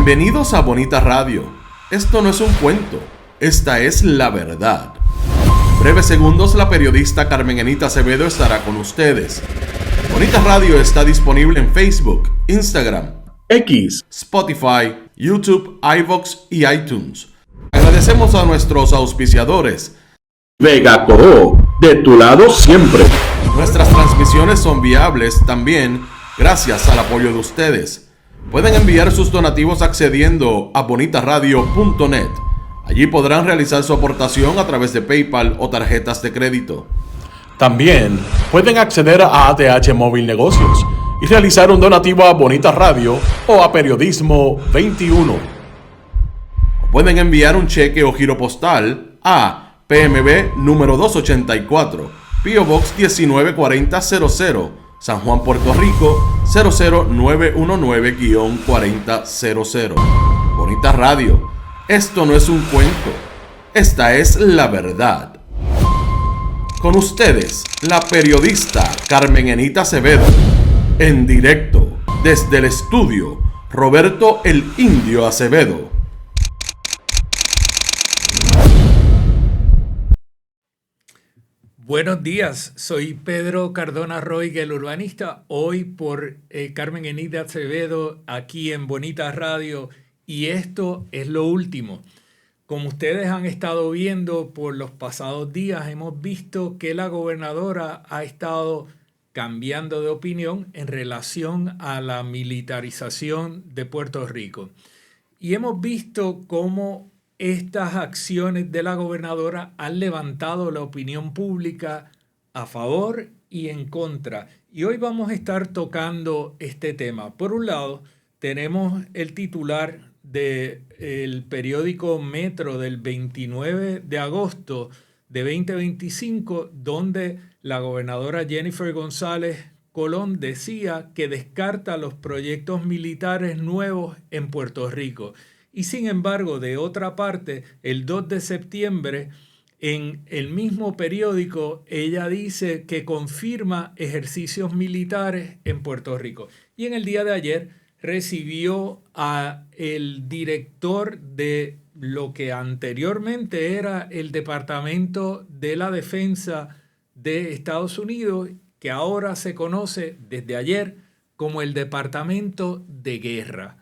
Bienvenidos a Bonita Radio. Esto no es un cuento, esta es la verdad. En breves segundos, la periodista Carmen Enita Acevedo estará con ustedes. Bonita Radio está disponible en Facebook, Instagram, X, Spotify, YouTube, iVoox y iTunes. Agradecemos a nuestros auspiciadores. Vega Coop, de tu lado siempre. Nuestras transmisiones son viables también gracias al apoyo de ustedes. Pueden enviar sus donativos accediendo a bonitaradio.net. Allí podrán realizar su aportación a través de PayPal o tarjetas de crédito. También pueden acceder a ATH Móvil Negocios y realizar un donativo a Bonita Radio o a Periodismo 21. Pueden enviar un cheque o giro postal a PMB número 284, P.O. Box 194000, San Juan, Puerto Rico 00919-4000. Bonita Radio. Esto no es un cuento. Esta es la verdad. Con ustedes, la periodista Carmen Enita Acevedo. En directo, desde el estudio, Roberto el Indio Acevedo. Buenos días, soy Pedro Cardona Roig, el urbanista, hoy por Carmen Enita Acevedo aquí en Bonita Radio, y esto es lo último. Como ustedes han estado viendo por los pasados días, hemos visto que la gobernadora ha estado cambiando de opinión en relación a la militarización de Puerto Rico. Y hemos visto cómo estas acciones de la gobernadora han levantado la opinión pública a favor y en contra. Y hoy vamos a estar tocando este tema. Por un lado, tenemos el titular del periódico Metro del 29 de agosto de 2025, donde la gobernadora Jennifer González Colón decía que descarta los proyectos militares nuevos en Puerto Rico. Y sin embargo, de otra parte, el 2 de septiembre, en el mismo periódico, ella dice que confirma ejercicios militares en Puerto Rico. Y en el día de ayer recibió a el director de lo que anteriormente era el Departamento de la Defensa de Estados Unidos, que ahora se conoce desde ayer como el Departamento de Guerra.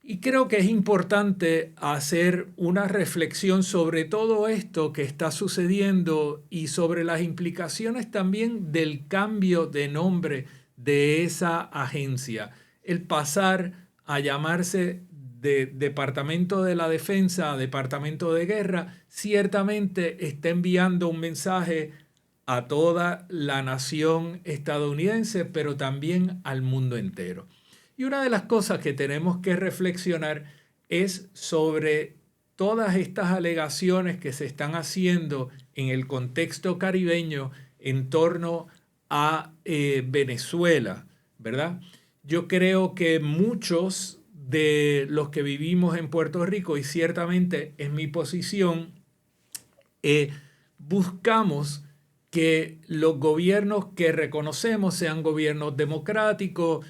Y creo que es importante hacer una reflexión sobre todo esto que está sucediendo y sobre las implicaciones también del cambio de nombre de esa agencia. El pasar a llamarse de Departamento de la Defensa a Departamento de Guerra ciertamente está enviando un mensaje a toda la nación estadounidense, pero también al mundo entero. Y una de las cosas que tenemos que reflexionar es sobre todas estas alegaciones que se están haciendo en el contexto caribeño en torno a Venezuela, ¿verdad? Yo creo que muchos de los que vivimos en Puerto Rico, y ciertamente es mi posición, buscamos que los gobiernos que reconocemos sean gobiernos democráticos,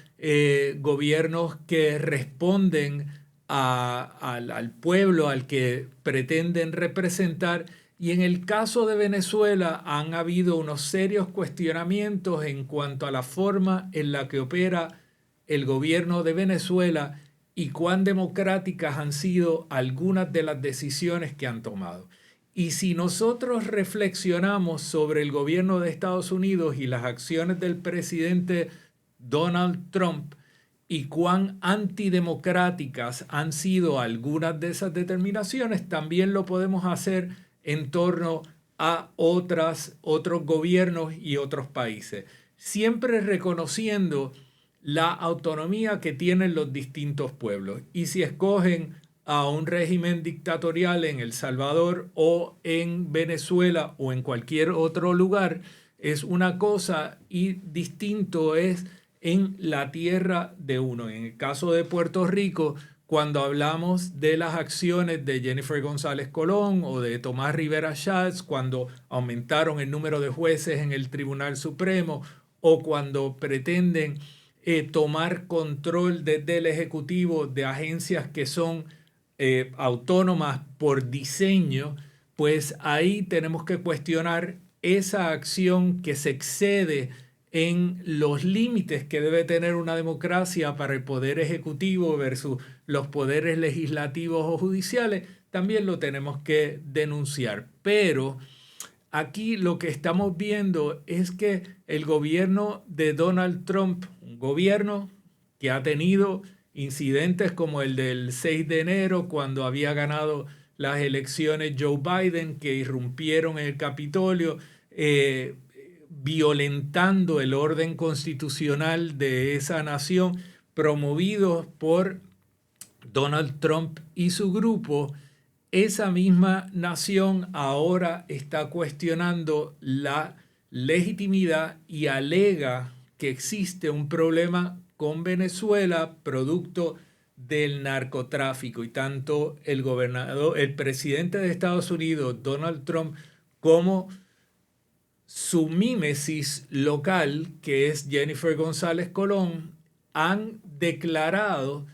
gobiernos que responden al pueblo al que pretenden representar. Y en el caso de Venezuela han habido unos serios cuestionamientos en cuanto a la forma en la que opera el gobierno de Venezuela y cuán democráticas han sido algunas de las decisiones que han tomado. Y si nosotros reflexionamos sobre el gobierno de Estados Unidos y las acciones del presidente Donald Trump y cuán antidemocráticas han sido algunas de esas determinaciones, también lo podemos hacer en torno a otros gobiernos y otros países, siempre reconociendo la autonomía que tienen los distintos pueblos. Y si escogen a un régimen dictatorial en El Salvador o en Venezuela o en cualquier otro lugar, es una cosa y distinto es en la tierra de uno. En el caso de Puerto Rico, cuando hablamos de las acciones de Jennifer González Colón o de Tomás Rivera Schatz, cuando aumentaron el número de jueces en el Tribunal Supremo o cuando pretenden tomar control desde el Ejecutivo de agencias que son autónomas por diseño, pues ahí tenemos que cuestionar esa acción que se excede en los límites que debe tener una democracia para el poder ejecutivo versus los poderes legislativos o judiciales. También lo tenemos que denunciar. Pero aquí lo que estamos viendo es que el gobierno de Donald Trump, un gobierno que ha tenido incidentes como el del 6 de enero, cuando había ganado las elecciones Joe Biden, que irrumpieron en el Capitolio, violentando el orden constitucional de esa nación, promovidos por Donald Trump y su grupo. Esa misma nación ahora está cuestionando la legitimidad y alega que existe un problema con Venezuela producto del narcotráfico, y tanto el presidente de Estados Unidos, Donald Trump, como su mímesis local, que es Jennifer González Colón, han declarado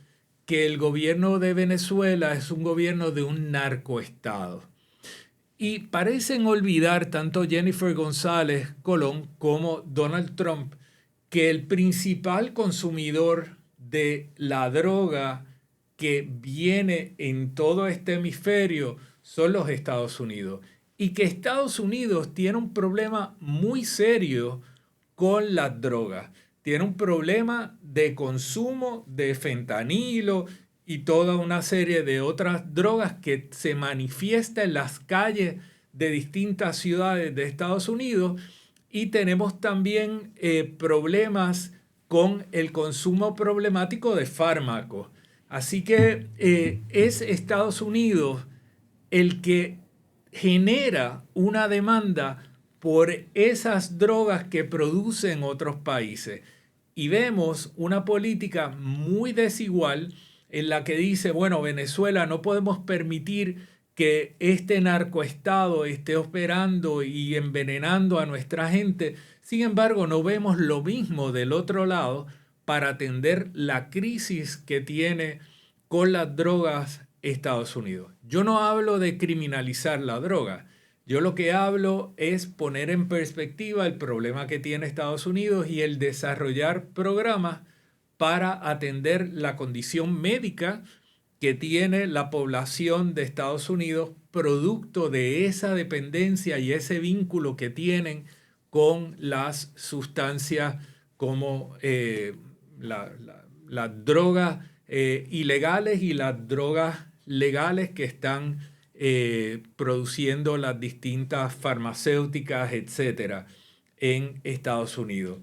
que el gobierno de Venezuela es un gobierno de un narcoestado. Y parecen olvidar tanto Jennifer González Colón como Donald Trump que el principal consumidor de la droga que viene en todo este hemisferio son los Estados Unidos, y que Estados Unidos tiene un problema muy serio con las drogas. Tiene un problema de consumo de fentanilo y toda una serie de otras drogas que se manifiesta en las calles de distintas ciudades de Estados Unidos. Y tenemos también problemas con el consumo problemático de fármacos. Así que es Estados Unidos el que genera una demanda por esas drogas que producen otros países. Y vemos una política muy desigual en la que dice, bueno, Venezuela, no podemos permitir que este narcoestado esté operando y envenenando a nuestra gente. Sin embargo, no vemos lo mismo del otro lado para atender la crisis que tiene con las drogas Estados Unidos. Yo no hablo de criminalizar la droga. Yo lo que hablo es poner en perspectiva el problema que tiene Estados Unidos y el desarrollar programas para atender la condición médica que tiene la población de Estados Unidos producto de esa dependencia y ese vínculo que tienen con las sustancias como las drogas ilegales y las drogas legales que están produciendo las distintas farmacéuticas, etcétera, en Estados Unidos.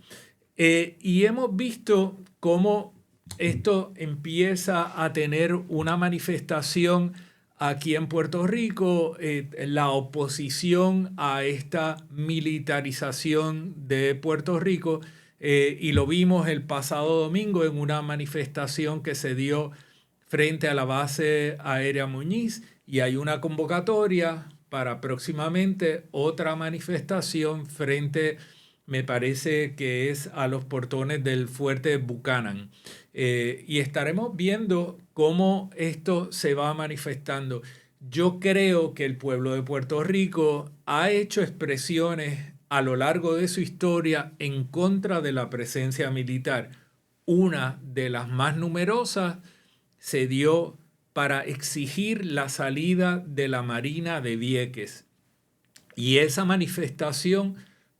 Y hemos visto cómo esto empieza a tener una manifestación aquí en Puerto Rico, la oposición a esta militarización de Puerto Rico, y lo vimos el pasado domingo en una manifestación que se dio frente a la base aérea Muñiz, y hay una convocatoria para próximamente otra manifestación frente, me parece que es a los portones del fuerte Buchanan. Y estaremos viendo cómo esto se va manifestando. Yo creo que el pueblo de Puerto Rico ha hecho expresiones a lo largo de su historia en contra de la presencia militar. Una de las más numerosas se dio para exigir la salida de la Marina de Vieques. Y esa manifestación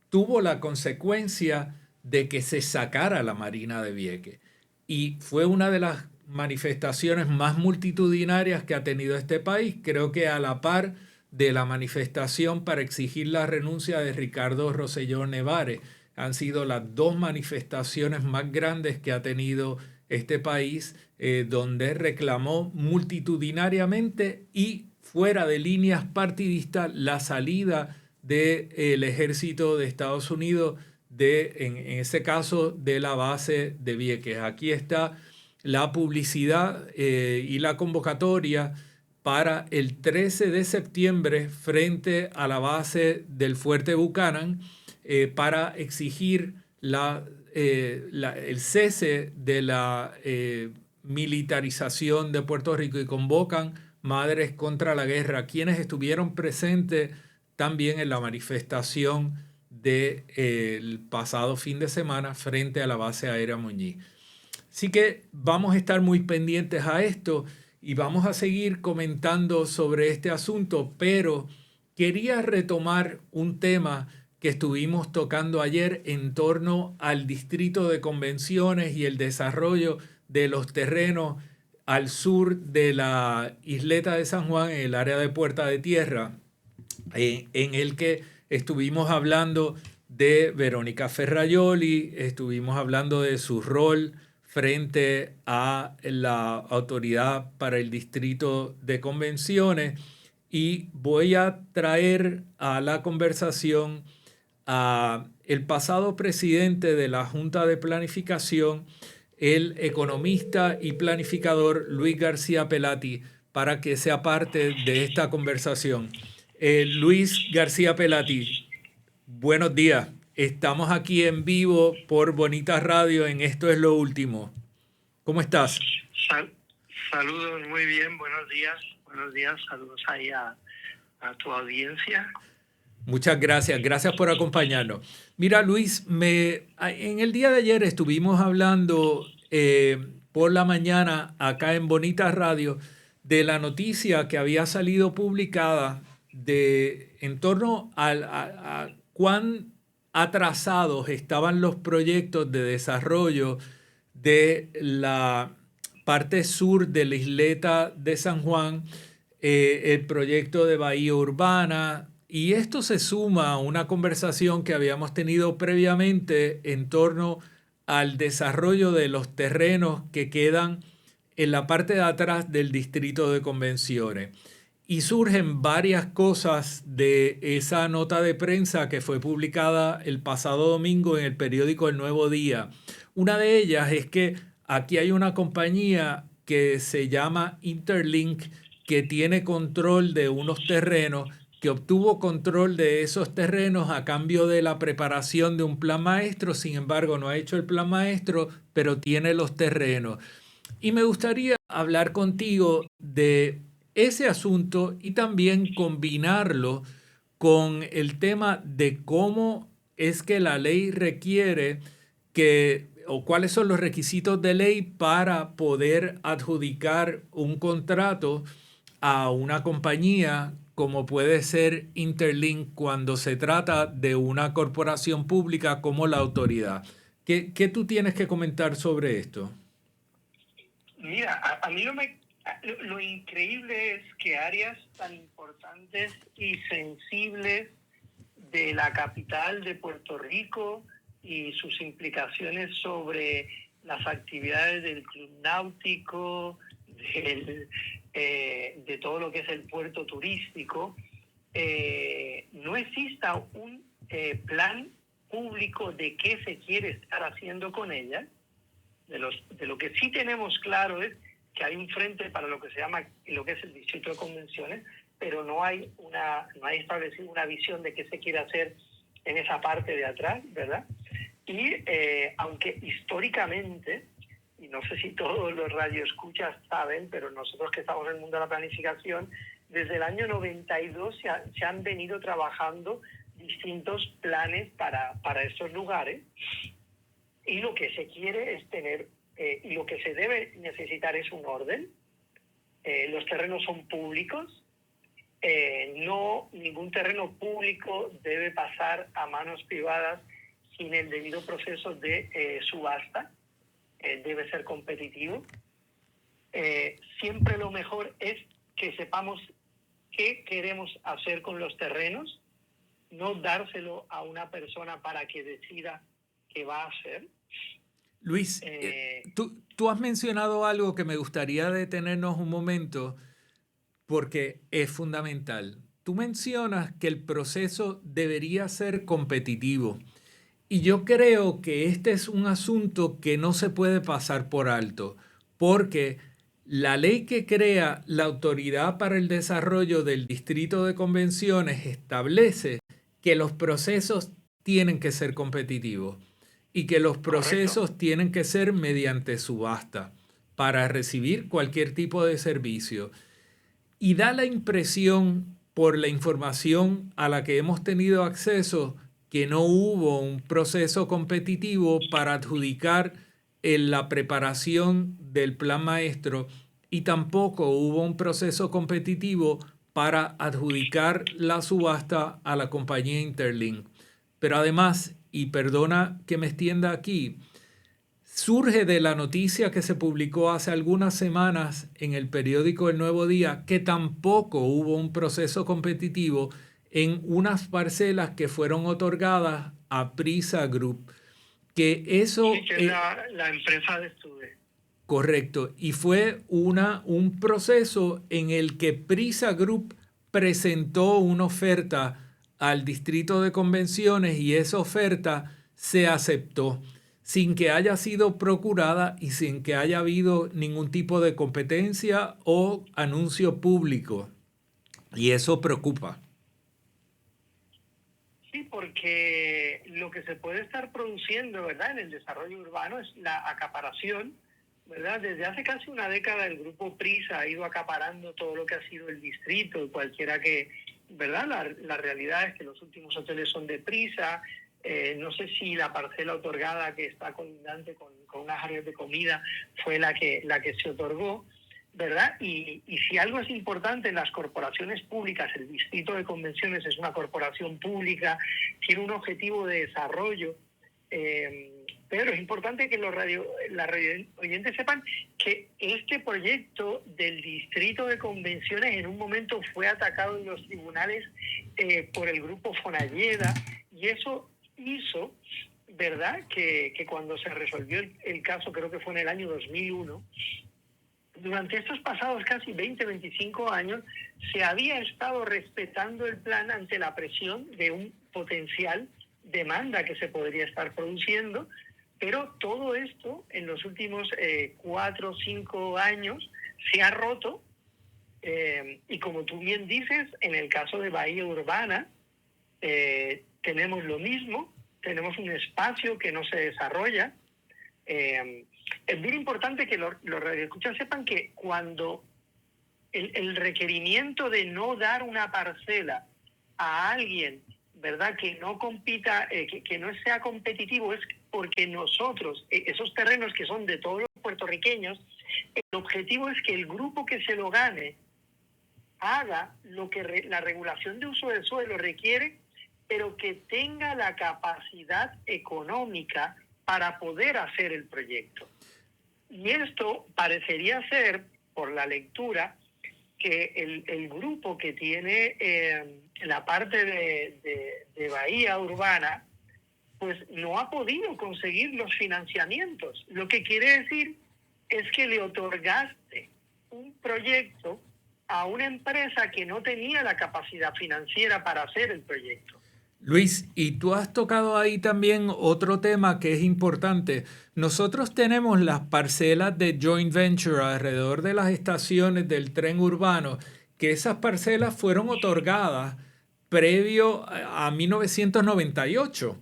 tuvo la consecuencia de que se sacara la Marina de Vieques. Y fue una de las manifestaciones más multitudinarias que ha tenido este país. Creo que a la par de la manifestación para exigir la renuncia de Ricardo Rosselló Nevares, han sido las dos manifestaciones más grandes que ha tenido este país, donde reclamó multitudinariamente y fuera de líneas partidistas la salida del ejército de Estados Unidos, en ese caso de la base de Vieques. Aquí está la publicidad y la convocatoria para el 13 de septiembre frente a la base del fuerte Buchanan, para exigir la el cese de la militarización de Puerto Rico y convocan Madres contra la Guerra, quienes estuvieron presentes también en la manifestación del pasado fin de semana frente a la base aérea Muñiz. Así que vamos a estar muy pendientes a esto y vamos a seguir comentando sobre este asunto, pero quería retomar un tema que estuvimos tocando ayer en torno al distrito de convenciones y el desarrollo de los terrenos al sur de la isleta de San Juan, en el área de Puerta de Tierra, en el que estuvimos hablando de Verónica Ferrajoli, estuvimos hablando de su rol frente a la Autoridad para el Distrito de Convenciones, y voy a traer a la conversación a el pasado presidente de la Junta de Planificación, el economista y planificador Luis García Pelati, para que sea parte de esta conversación. Luis García Pelati, buenos días. Estamos aquí en vivo por Bonita Radio en Esto es lo Último. ¿Cómo estás? Saludos, muy bien, buenos días, saludos ahí a tu audiencia. Muchas gracias, gracias por acompañarnos. Mira, Luis, en el día de ayer estuvimos hablando por la mañana acá en Bonita Radio de la noticia que había salido publicada en torno a cuán atrasados estaban los proyectos de desarrollo de la parte sur de la isleta de San Juan, el proyecto de Bahía Urbana, y esto se suma a una conversación que habíamos tenido previamente en torno al desarrollo de los terrenos que quedan en la parte de atrás del distrito de convenciones. Y surgen varias cosas de esa nota de prensa que fue publicada el pasado domingo en el periódico El Nuevo Día. Una de ellas es que aquí hay una compañía que se llama Interlink, que tiene control de unos terrenos, que obtuvo control de esos terrenos a cambio de la preparación de un plan maestro. Sin embargo, no ha hecho el plan maestro, pero tiene los terrenos. Y me gustaría hablar contigo de ese asunto y también combinarlo con el tema de cómo es que la ley requiere o cuáles son los requisitos de ley para poder adjudicar un contrato a una compañía como puede ser Interlink cuando se trata de una corporación pública como la autoridad. ¿Qué tú tienes que comentar sobre esto? Mira, a mí lo increíble es que áreas tan importantes y sensibles de la capital de Puerto Rico y sus implicaciones sobre las actividades del club náutico, de todo lo que es el puerto turístico, no exista un plan público de qué se quiere estar haciendo con ella. De lo que sí tenemos claro es que hay un frente para lo que se llama lo que es el distrito de convenciones, pero no hay establecido una visión de qué se quiere hacer en esa parte de atrás, ¿verdad? Y aunque históricamente, y no sé si todos los radioescuchas saben, pero nosotros que estamos en el mundo de la planificación, desde el año 92 se han venido trabajando distintos planes para estos lugares, y lo que se quiere es tener, y lo que se debe necesitar es un orden. Los terrenos son públicos, ningún terreno público debe pasar a manos privadas sin el debido proceso de subasta. Debe ser competitivo. Siempre lo mejor es que sepamos qué queremos hacer con los terrenos, no dárselo a una persona para que decida qué va a hacer. Luis, tú has mencionado algo que me gustaría detenernos un momento porque es fundamental. Tú mencionas que el proceso debería ser competitivo. Y yo creo que este es un asunto que no se puede pasar por alto, porque la ley que crea la Autoridad para el Desarrollo del Distrito de Convenciones establece que los procesos tienen que ser competitivos. y que los procesos tienen que ser mediante subasta para recibir cualquier tipo de servicio. Y da la impresión, por la información a la que hemos tenido acceso, que no hubo un proceso competitivo para adjudicar en la preparación del plan maestro y tampoco hubo un proceso competitivo para adjudicar la subasta a la compañía Interlink. Pero además, y perdona que me extienda aquí, surge de la noticia que se publicó hace algunas semanas en el periódico El Nuevo Día que tampoco hubo un proceso competitivo en unas parcelas que fueron otorgadas a Prisa Group. Que eso sí, que es la empresa de estudio. Correcto. Y fue un proceso en el que Prisa Group presentó una oferta al Distrito de Convenciones y esa oferta se aceptó sin que haya sido procurada y sin que haya habido ningún tipo de competencia o anuncio público. Y eso preocupa. Sí, porque lo que se puede estar produciendo, ¿verdad?, en el desarrollo urbano es la acaparación, ¿verdad? Desde hace casi una década el grupo Prisa ha ido acaparando todo lo que ha sido el distrito, cualquiera que, ¿verdad? La realidad es que los últimos hoteles son de Prisa. No sé si la parcela otorgada que está colindante con unas áreas de comida fue la que se otorgó, ¿verdad? Y si algo es importante en las corporaciones públicas, el Distrito de Convenciones es una corporación pública, tiene un objetivo de desarrollo, pero es importante que los oyentes sepan que este proyecto del Distrito de Convenciones en un momento fue atacado en los tribunales por el grupo Fonalleda, y eso hizo, ¿verdad?, que cuando se resolvió el caso, creo que fue en el año 2001, durante estos pasados casi 25 años, se había estado respetando el plan ante la presión de un potencial demanda que se podría estar produciendo, pero todo esto en los últimos 4 o 5 años se ha roto, y como tú bien dices, en el caso de Bahía Urbana, tenemos lo mismo, tenemos un espacio que no se desarrolla. Es bien importante que los radioescuchas sepan que cuando el requerimiento de no dar una parcela a alguien, ¿verdad?, que no compita, que no sea competitivo, es porque nosotros, esos terrenos que son de todos los puertorriqueños, el objetivo es que el grupo que se lo gane haga lo que la regulación de uso del suelo requiere, pero que tenga la capacidad económica para poder hacer el proyecto. Y esto parecería ser, por la lectura, que el grupo que tiene la parte de Bahía Urbana, pues no ha podido conseguir los financiamientos. Lo que quiere decir es que le otorgaste un proyecto a una empresa que no tenía la capacidad financiera para hacer el proyecto. Luis, y tú has tocado ahí también otro tema que es importante. Nosotros tenemos las parcelas de joint venture alrededor de las estaciones del tren urbano, que esas parcelas fueron otorgadas previo a 1998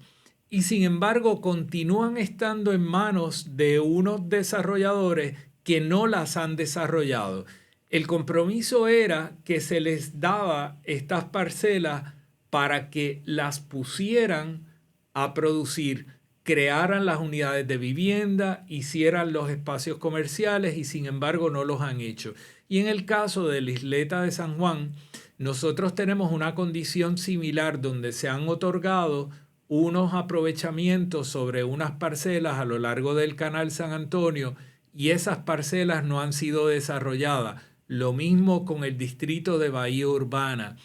y sin embargo continúan estando en manos de unos desarrolladores que no las han desarrollado. El compromiso era que se les daba estas parcelas para que las pusieran a producir, crearan las unidades de vivienda, hicieran los espacios comerciales y sin embargo no los han hecho. Y en el caso de la isleta de San Juan, nosotros tenemos una condición similar donde se han otorgado unos aprovechamientos sobre unas parcelas a lo largo del Canal San Antonio y esas parcelas no han sido desarrolladas. Lo mismo con el distrito de Bahía Urbana.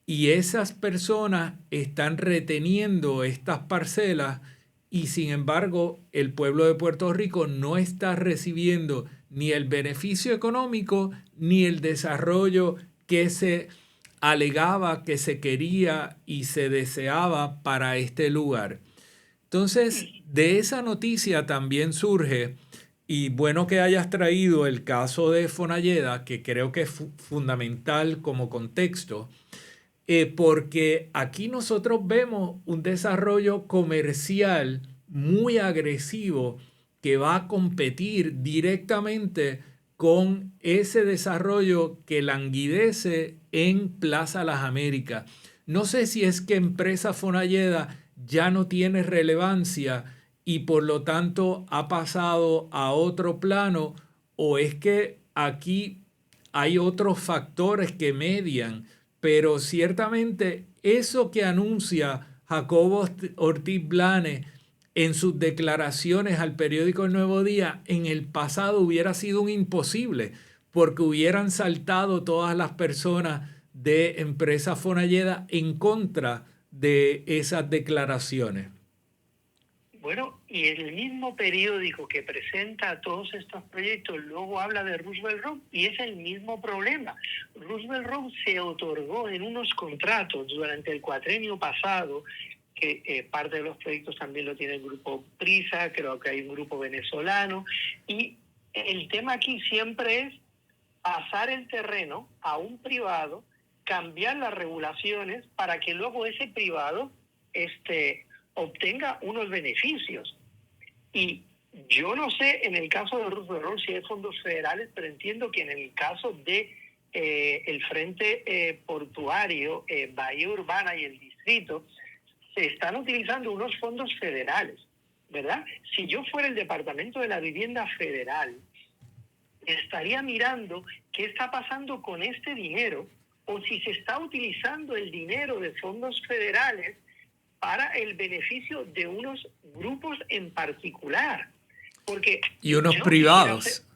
Y esas personas están reteniendo estas parcelas y sin embargo el pueblo de Puerto Rico no está recibiendo ni el beneficio económico ni el desarrollo que se alegaba que se quería y se deseaba para este lugar. Entonces, de esa noticia también surge, y bueno que hayas traído el caso de Fonalleda, que creo que es fundamental como contexto, porque aquí nosotros vemos un desarrollo comercial muy agresivo que va a competir directamente con ese desarrollo que languidece en Plaza Las Américas. No sé si es que Empresa Fonalleda ya no tiene relevancia y por lo tanto ha pasado a otro plano, o es que aquí hay otros factores que median, pero ciertamente eso que anuncia Jacobo Ortiz Blanes en sus declaraciones al periódico El Nuevo Día, en el pasado hubiera sido un imposible, porque hubieran saltado todas las personas de Empresa Fonalleda en contra de esas declaraciones. Bueno, y el mismo periódico que presenta todos estos proyectos luego habla de Roosevelt Road y es el mismo problema. Roosevelt Road se otorgó en unos contratos durante el cuatrenio pasado, que parte de los proyectos también lo tiene el grupo Prisa, creo que hay un grupo venezolano, y el tema aquí siempre es pasar el terreno a un privado, cambiar las regulaciones para que luego ese privado obtenga unos beneficios. Y yo no sé en el caso de Roosevelt Road si hay fondos federales, pero entiendo que en el caso de el Frente Portuario, Bahía Urbana y el Distrito, se están utilizando unos fondos federales, ¿verdad? Si yo fuera el Departamento de la Vivienda Federal, estaría mirando qué está pasando con este dinero o si se está utilizando el dinero de fondos federales para el beneficio de unos grupos en particular. Porque y unos privados,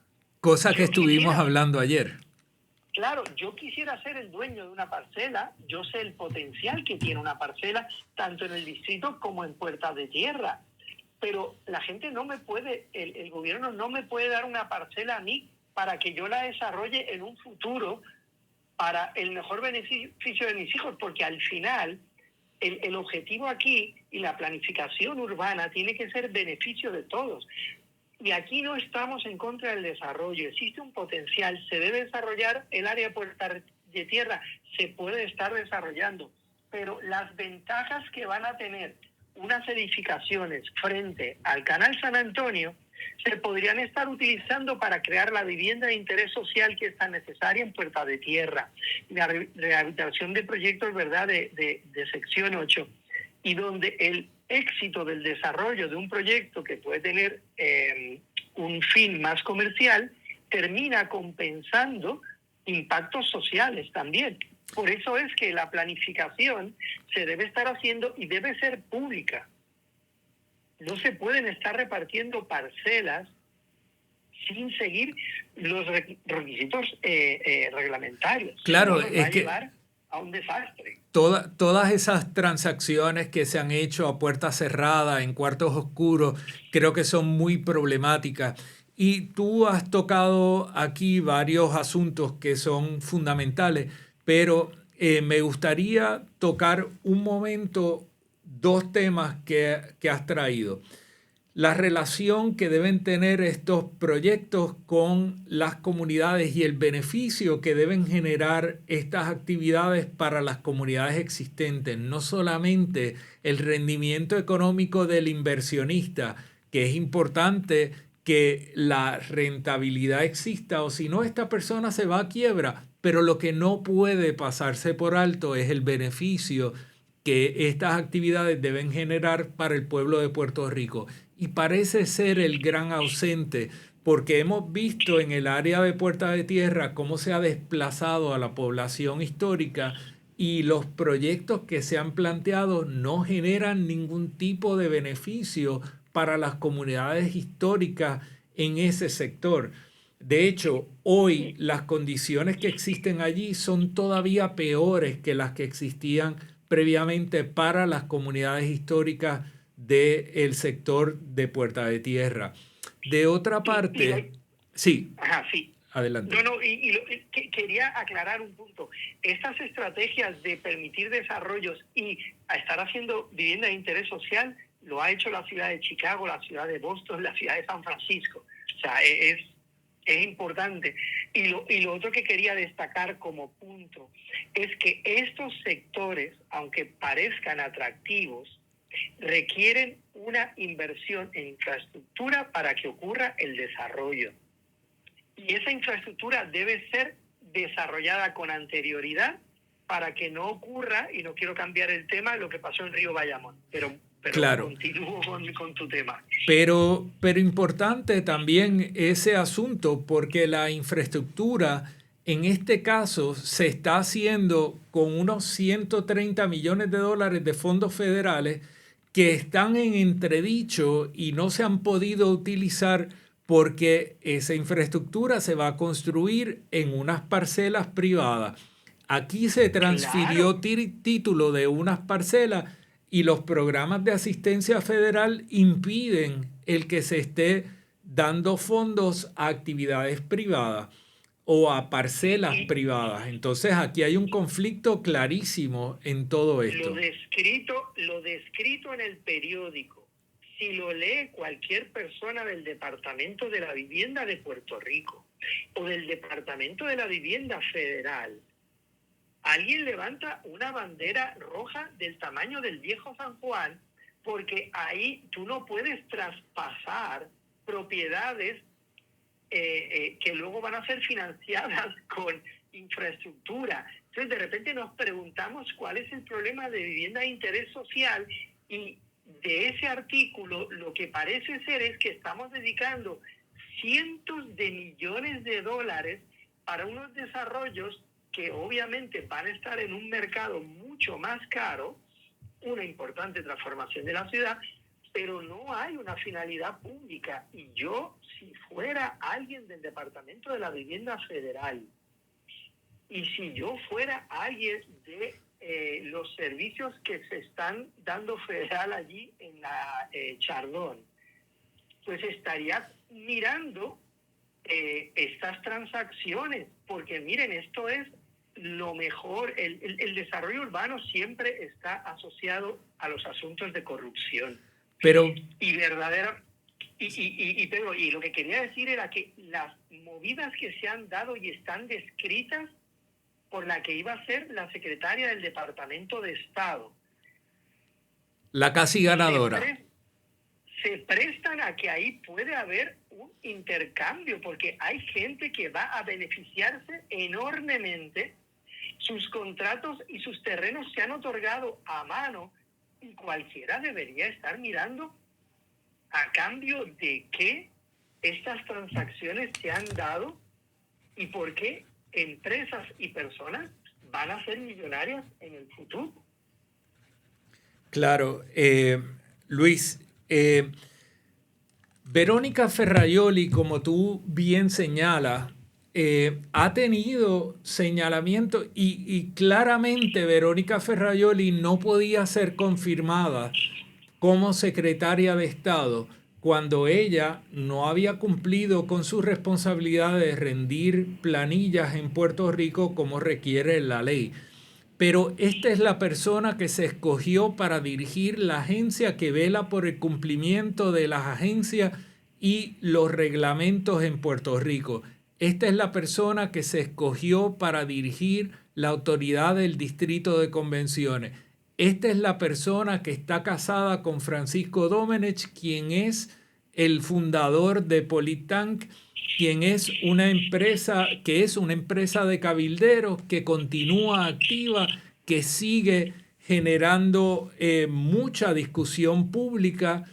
cosa que estuvimos hablando ayer. Claro, yo quisiera ser el dueño de una parcela, yo sé el potencial que tiene una parcela, tanto en el distrito como en Puerta de Tierra, pero la gente no me puede, el gobierno no me puede dar una parcela a mí para que yo la desarrolle en un futuro para el mejor beneficio de mis hijos, porque al final el objetivo aquí y la planificación urbana tiene que ser beneficio de todos. Y aquí no estamos en contra del desarrollo, existe un potencial, se debe desarrollar el área de Puerta de Tierra, se puede estar desarrollando, pero las ventajas que van a tener unas edificaciones frente al Canal San Antonio se podrían estar utilizando para crear la vivienda de interés social que es tan necesaria en Puerta de Tierra, la rehabilitación de proyectos, ¿verdad?, de sección 8, y donde el éxito del desarrollo de un proyecto que puede tener un fin más comercial termina compensando impactos sociales también. Por eso es que la planificación se debe estar haciendo y debe ser pública. No se pueden estar repartiendo parcelas sin seguir los requisitos reglamentarios. Claro, es que va a llevar a un desastre. Todas esas transacciones que se han hecho a puerta cerrada, en cuartos oscuros, creo que son muy problemáticas. Y tú has tocado aquí varios asuntos que son fundamentales, pero me gustaría tocar un momento dos temas que has traído. La relación que deben tener estos proyectos con las comunidades y el beneficio que deben generar estas actividades para las comunidades existentes. No solamente el rendimiento económico del inversionista, que es importante que la rentabilidad exista, o si no, esta persona se va a quiebra. Pero lo que no puede pasarse por alto es el beneficio que estas actividades deben generar para el pueblo de Puerto Rico. Y parece ser el gran ausente, porque hemos visto en el área de Puerta de Tierra cómo se ha desplazado a la población histórica y los proyectos que se han planteado no generan ningún tipo de beneficio para las comunidades históricas en ese sector. De hecho, hoy las condiciones que existen allí son todavía peores que las que existían previamente para las comunidades históricas del sector de Puerta de Tierra. De otra parte, sí. Ajá, sí. Adelante. Quería aclarar un punto. Estas estrategias de permitir desarrollos y estar haciendo vivienda de interés social lo ha hecho la ciudad de Chicago, la ciudad de Boston, la ciudad de San Francisco. O sea, es importante. Y lo otro que quería destacar como punto es que estos sectores, aunque parezcan atractivos, requieren una inversión en infraestructura para que ocurra el desarrollo. Y esa infraestructura debe ser desarrollada con anterioridad para que no ocurra, y no quiero cambiar el tema, lo que pasó en Río Bayamón, pero Claro. continúo con tu tema. Pero importante también ese asunto, porque la infraestructura en este caso se está haciendo con unos 130 millones de dólares de fondos federales que están en entredicho y no se han podido utilizar porque esa infraestructura se va a construir en unas parcelas privadas. Aquí se transfirió título de unas parcelas y los programas de asistencia federal impiden el que se esté dando fondos a actividades privadas o a parcelas privadas. Entonces aquí hay un conflicto clarísimo en todo esto. Lo descrito en el periódico, si lo lee cualquier persona del Departamento de la Vivienda de Puerto Rico o del Departamento de la Vivienda Federal, alguien levanta una bandera roja del tamaño del viejo San Juan, porque ahí tú no puedes traspasar propiedades que luego van a ser financiadas con infraestructura. Entonces, de repente nos preguntamos cuál es el problema de vivienda de interés social, y de ese artículo lo que parece ser es que estamos dedicando cientos de millones de dólares para unos desarrollos que obviamente van a estar en un mercado mucho más caro, una importante transformación de la ciudad, pero no hay una finalidad pública. Y yo, si fuera alguien del Departamento de la Vivienda Federal, y si yo fuera alguien de los servicios que se están dando federal allí en la Chardón, pues estaría mirando estas transacciones, porque miren, esto es lo mejor. El desarrollo urbano siempre está asociado a los asuntos de corrupción. Pero Y verdadera. Pedro, y lo que quería decir era que las movidas que se han dado y están descritas por la que iba a ser la secretaria del Departamento de Estado, la casi ganadora, se prestan a que ahí puede haber un intercambio, porque hay gente que va a beneficiarse enormemente. Sus contratos y sus terrenos se han otorgado a mano, y cualquiera debería estar mirando a cambio de qué estas transacciones se han dado y por qué empresas y personas van a ser millonarias en el futuro. claro. Luis, Verónica Ferrajoli, como tú bien señalas, ha tenido señalamiento y claramente Verónica Ferrajoli no podía ser confirmada como secretaria de Estado cuando ella no había cumplido con su responsabilidad de rendir planillas en Puerto Rico como requiere la ley. Pero esta es la persona que se escogió para dirigir la agencia que vela por el cumplimiento de las agencias y los reglamentos en Puerto Rico. Esta es la persona que se escogió para dirigir la autoridad del Distrito de Convenciones. Esta es la persona que está casada con Francisco Domenech, quien es el fundador de Politank, quien es una empresa de cabilderos que continúa activa, que sigue generando mucha discusión pública.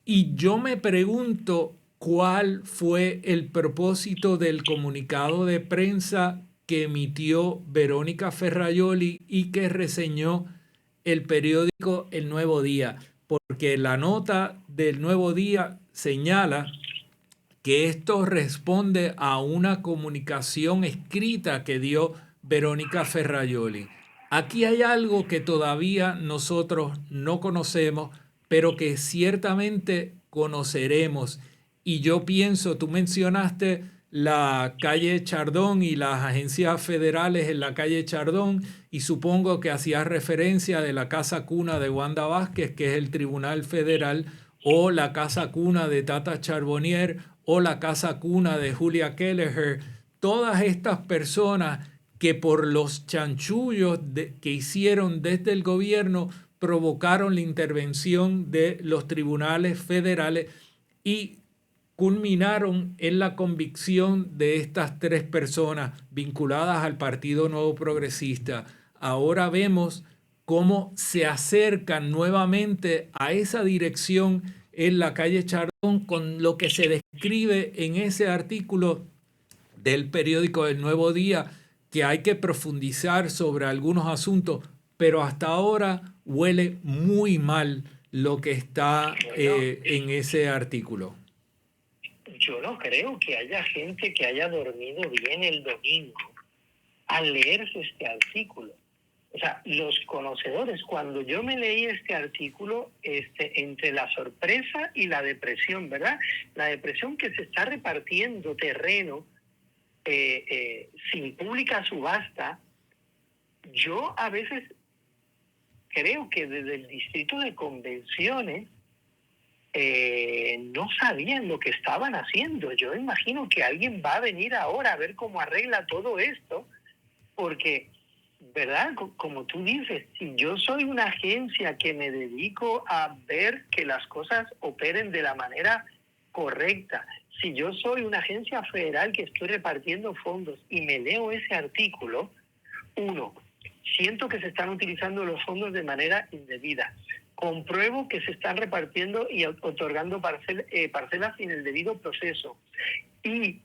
Y yo me pregunto cuál fue el propósito del comunicado de prensa que emitió Verónica Ferrajoli y que reseñó el periódico El Nuevo Día, porque la nota del Nuevo Día señala que esto responde a una comunicación escrita que dio Verónica Ferrajoli. Aquí hay algo que todavía nosotros no conocemos, pero que ciertamente conoceremos. Y yo pienso, tú mencionaste la calle Chardón y las agencias federales en la calle Chardón, y supongo que hacías referencia de la casa cuna de Wanda Vázquez, que es el Tribunal Federal, o la casa cuna de Tata Charbonnier, o la casa cuna de Julia Kelleher. Todas estas personas que por los chanchullos que hicieron desde el gobierno provocaron la intervención de los tribunales federales y culminaron en la convicción de estas 3 personas vinculadas al Partido Nuevo Progresista. Ahora vemos cómo se acercan nuevamente a esa dirección en la calle Chardón con lo que se describe en ese artículo del periódico El Nuevo Día, que hay que profundizar sobre algunos asuntos, pero hasta ahora huele muy mal lo que está en ese artículo. Yo no creo que haya gente que haya dormido bien el domingo al leerse este artículo. O sea, los conocedores, cuando yo me leí este artículo, entre la sorpresa y la depresión, ¿verdad? La depresión que se está repartiendo terreno sin pública subasta, yo a veces creo que desde el distrito de convenciones no sabían lo que estaban haciendo. Yo imagino que alguien va a venir ahora a ver cómo arregla todo esto, porque, ¿verdad? Como tú dices, si yo soy una agencia que me dedico a ver que las cosas operen de la manera correcta, si yo soy una agencia federal que estoy repartiendo fondos y me leo ese artículo, siento que se están utilizando los fondos de manera indebida. Compruebo que se están repartiendo y otorgando parcelas sin el debido proceso. Y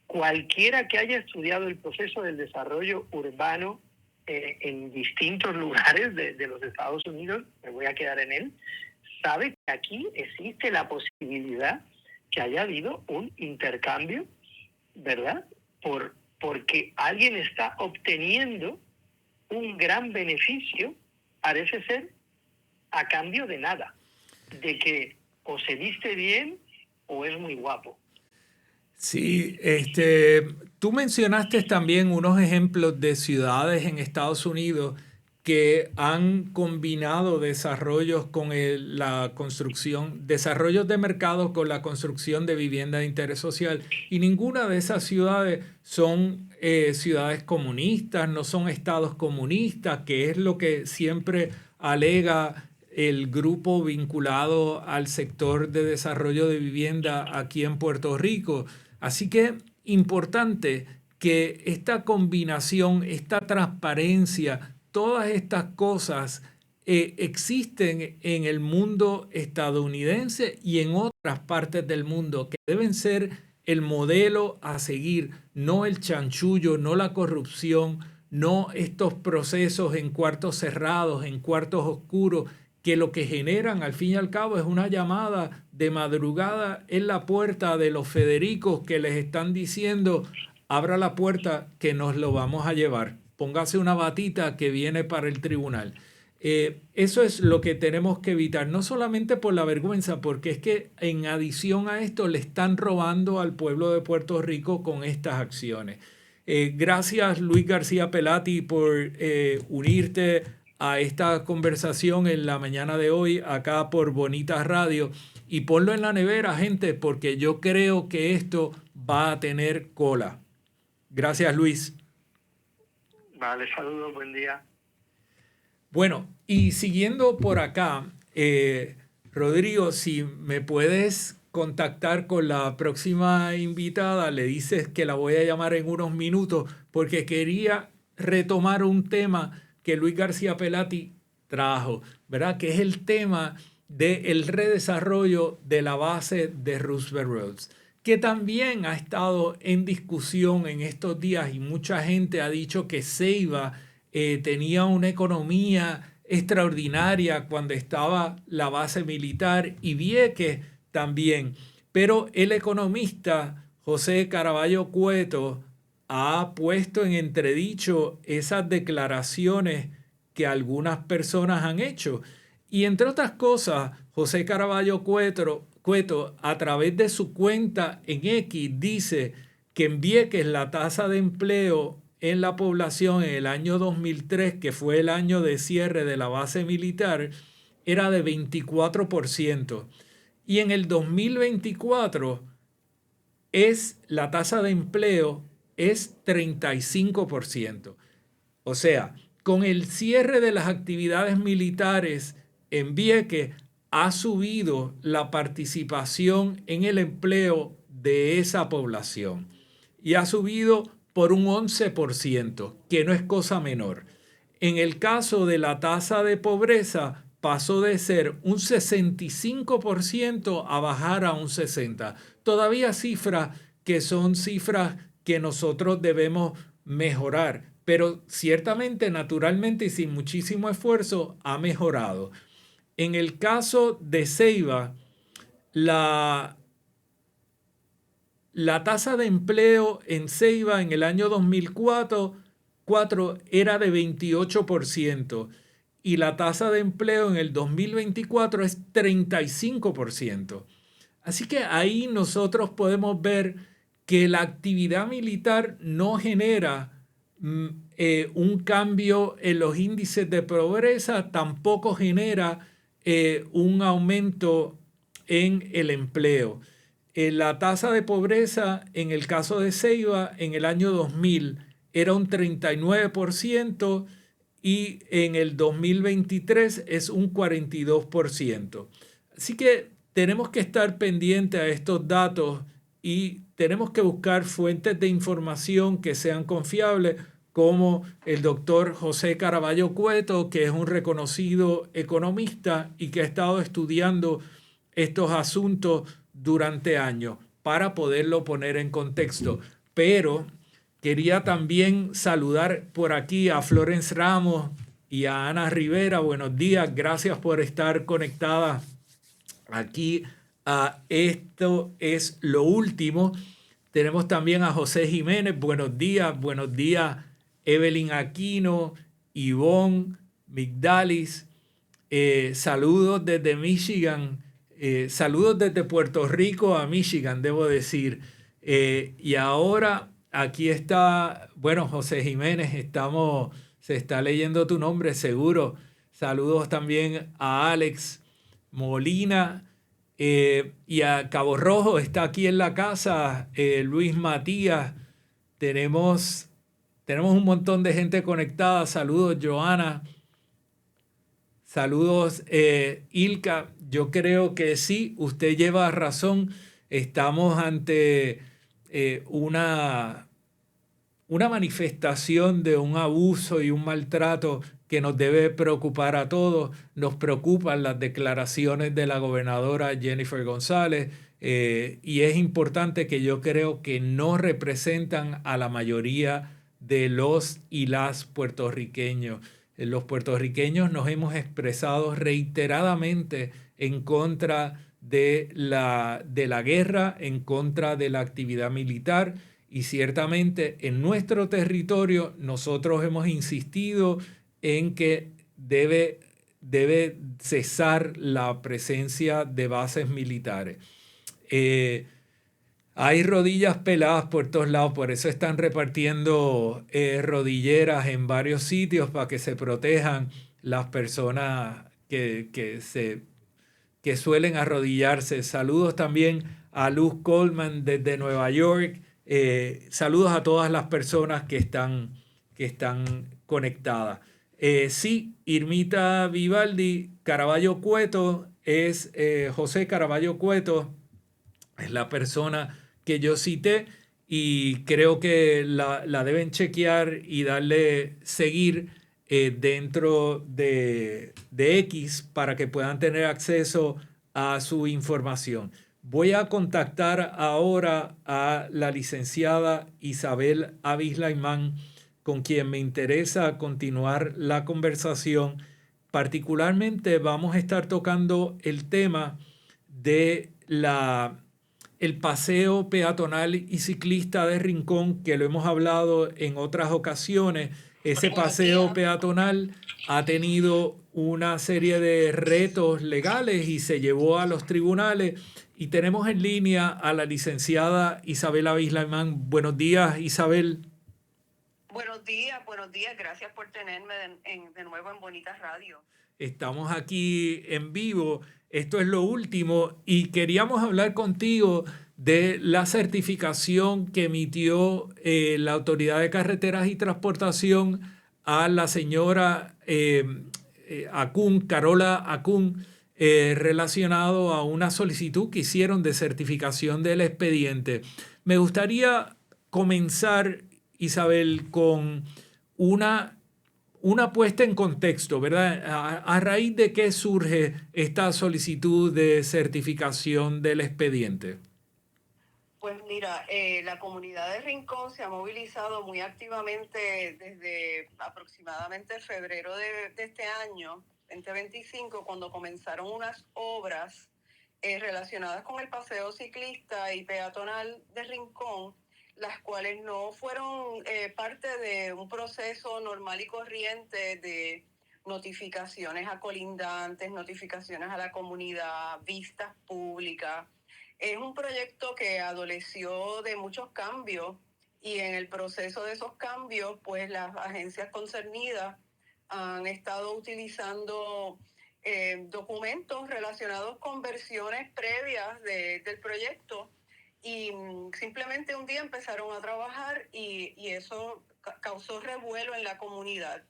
cualquiera que haya estudiado el proceso del desarrollo urbano en distintos lugares de los Estados Unidos, me voy a quedar en él, sabe que aquí existe la posibilidad que haya habido un intercambio, ¿verdad? Porque alguien está obteniendo un gran beneficio, parece ser, a cambio de nada, de que o se viste bien o es muy guapo. Sí, tú mencionaste también unos ejemplos de ciudades en Estados Unidos que han combinado desarrollos con la construcción, desarrollos de mercado con la construcción de vivienda de interés social, y ninguna de esas ciudades son ciudades comunistas, no son estados comunistas, que es lo que siempre alega el grupo vinculado al sector de desarrollo de vivienda aquí en Puerto Rico. Así que importante que esta combinación, esta transparencia, todas estas cosas existen en el mundo estadounidense y en otras partes del mundo, que deben ser el modelo a seguir, no el chanchullo, no la corrupción, no estos procesos en cuartos cerrados, en cuartos oscuros, que lo que generan al fin y al cabo es una llamada de madrugada en la puerta de los Federicos que les están diciendo: abra la puerta que nos lo vamos a llevar, póngase una batita que viene para el tribunal. Eso es lo que tenemos que evitar, no solamente por la vergüenza, porque es que en adición a esto le están robando al pueblo de Puerto Rico con estas acciones. Gracias, Luis García Pelati, por unirte a esta conversación en la mañana de hoy acá por Bonitas Radio, y ponlo en la nevera, gente, porque yo creo que esto va a tener cola. Gracias, Luis. Vale, saludos, buen día. Bueno, y siguiendo por acá, Rodrigo, si me puedes contactar con la próxima invitada, le dices que la voy a llamar en unos minutos, porque quería retomar un tema que Luis García Pelati trajo, ¿verdad? Que es el tema del redesarrollo de la base de Roosevelt Roads, que también ha estado en discusión en estos días, y mucha gente ha dicho que Ceiba tenía una economía extraordinaria cuando estaba la base militar, y Vieques también. Pero el economista José Caraballo Cueto ha puesto en entredicho esas declaraciones que algunas personas han hecho. Y entre otras cosas, José Caraballo Cueto, a través de su cuenta en X, dice que en Vieques la tasa de empleo en la población en el año 2003, que fue el año de cierre de la base militar, era de 24%. Y en el 2024 la tasa de empleo es 35%. O sea, con el cierre de las actividades militares en Vieques ha subido la participación en el empleo de esa población y ha subido por un 11%, que no es cosa menor. En el caso de la tasa de pobreza, pasó de ser un 65% a bajar a un 60%. Todavía cifras que son cifras que nosotros debemos mejorar, pero ciertamente, naturalmente y sin muchísimo esfuerzo, ha mejorado. En el caso de Ceiba, la tasa de empleo en Ceiba en el año 2004 era de 28% y la tasa de empleo en el 2024 es 35%. Así que ahí nosotros podemos ver que la actividad militar no genera un cambio en los índices de pobreza, tampoco genera un aumento en el empleo. La tasa de pobreza en el caso de Ceiba en el año 2000 era un 39% y en el 2023 es un 42%. Así que tenemos que estar pendientes a estos datos y tenemos que buscar fuentes de información que sean confiables, como el doctor José Caraballo Cueto, que es un reconocido economista y que ha estado estudiando estos asuntos durante años para poderlo poner en contexto. Pero quería también saludar por aquí a Florence Ramos y a Ana Rivera. Buenos días, gracias por estar conectada aquí a Esto es lo Último. Tenemos también a José Jiménez. Buenos días Evelyn Aquino, Ivonne, Migdalis. Saludos desde Michigan. Saludos desde Puerto Rico a Michigan, debo decir. Y ahora aquí está, bueno, José Jiménez, se está leyendo tu nombre, seguro. Saludos también a Alex Molina y a Cabo Rojo, está aquí en la casa, Luis Matías. Tenemos un montón de gente conectada. Saludos, Joana. Saludos, Ilka. Yo creo que sí, usted lleva razón. Estamos ante una manifestación de un abuso y un maltrato que nos debe preocupar a todos. Nos preocupan las declaraciones de la gobernadora Jennifer González y es importante, que yo creo que no representan a la mayoría de los y las puertorriqueños. Los puertorriqueños nos hemos expresado reiteradamente en contra de la guerra, en contra de la actividad militar, y ciertamente en nuestro territorio nosotros hemos insistido en que debe cesar la presencia de bases militares. Hay rodillas peladas por todos lados, por eso están repartiendo rodilleras en varios sitios para que se protejan las personas que suelen arrodillarse. Saludos también a Luz Coleman desde Nueva York. Saludos a todas las personas que están conectadas. Sí, Irmita Vivaldi, Caraballo Cueto es José Caraballo Cueto, es la persona que yo cité, y creo que la deben chequear y darle seguir dentro de X para que puedan tener acceso a su información. Voy a contactar ahora a la licenciada Isabel Avisla-Imán, con quien me interesa continuar la conversación. Particularmente vamos a estar tocando el tema de el paseo peatonal y ciclista de Rincón, que lo hemos hablado en otras ocasiones. Ese paseo peatonal ha tenido una serie de retos legales y se llevó a los tribunales. Y tenemos en línea a la licenciada Isabel Avisla-Imán. Buenos días, Isabel. Buenos días. Gracias por tenerme de nuevo en Bonitas Radio. Estamos aquí en vivo. Esto es lo último y queríamos hablar contigo de la certificación que emitió la Autoridad de Carreteras y Transportación a la señora Carola Acún, relacionado a una solicitud que hicieron de certificación del expediente. Me gustaría comenzar, Isabel, con una puesta en contexto, ¿verdad? ¿A raíz de qué surge esta solicitud de certificación del expediente? Pues mira, la comunidad de Rincón se ha movilizado muy activamente desde aproximadamente febrero de este año, 2025, cuando comenzaron unas obras relacionadas con el paseo ciclista y peatonal de Rincón, las cuales no fueron parte de un proceso normal y corriente de notificaciones a colindantes, notificaciones a la comunidad, vistas públicas. Es un proyecto que adoleció de muchos cambios y en el proceso de esos cambios, pues las agencias concernidas han estado utilizando documentos relacionados con versiones previas del proyecto y simplemente un día empezaron a trabajar y eso causó revuelo en la comunidad.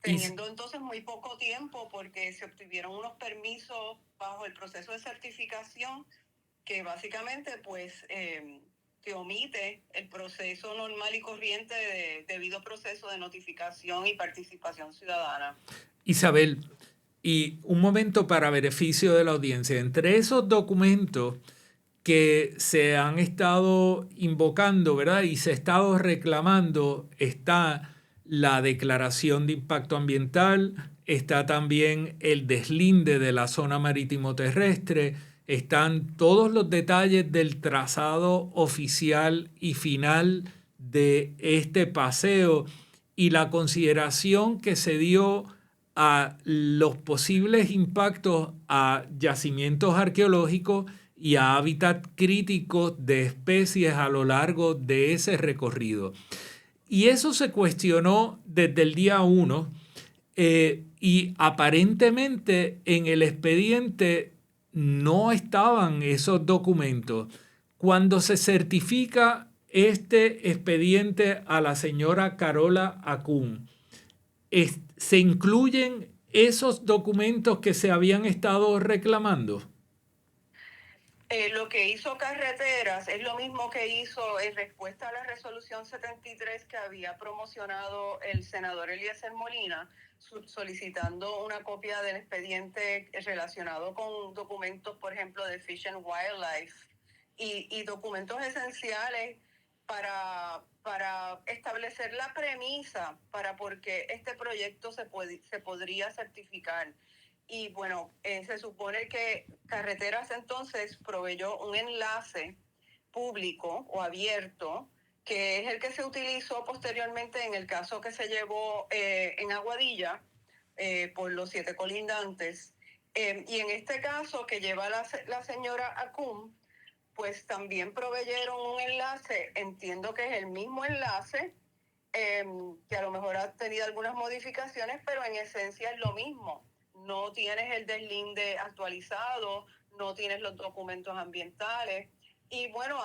Teniendo entonces muy poco tiempo porque se obtuvieron unos permisos bajo el proceso de certificación que básicamente pues te omite el proceso normal y corriente de debido proceso de notificación y participación ciudadana. Isabel, y un momento para beneficio de la audiencia. Entre esos documentos que se han estado invocando, ¿verdad? Y se ha estado reclamando, está la declaración de impacto ambiental, está también el deslinde de la zona marítimo terrestre, están todos los detalles del trazado oficial y final de este paseo y la consideración que se dio a los posibles impactos a yacimientos arqueológicos y a hábitat críticos de especies a lo largo de ese recorrido. Y eso se cuestionó desde el día 1 y aparentemente en el expediente no estaban esos documentos. Cuando se certifica este expediente a la señora Carola Acún, ¿se incluyen esos documentos que se habían estado reclamando? Lo que hizo Carreteras es lo mismo que hizo en respuesta a la resolución 73 que había promocionado el senador Eliezer Molina, solicitando una copia del expediente relacionado con documentos, por ejemplo, de Fish and Wildlife y documentos esenciales para establecer la premisa para por qué este proyecto se podría certificar. Y bueno, se supone que Carreteras entonces proveyó un enlace público o abierto, que es el que se utilizó posteriormente en el caso que se llevó en Aguadilla por los 7 colindantes. Y en este caso que lleva la señora Acún, pues también proveyeron un enlace, entiendo que es el mismo enlace, que a lo mejor ha tenido algunas modificaciones, pero en esencia es lo mismo. No tienes el deslinde actualizado, no tienes los documentos ambientales. Y bueno,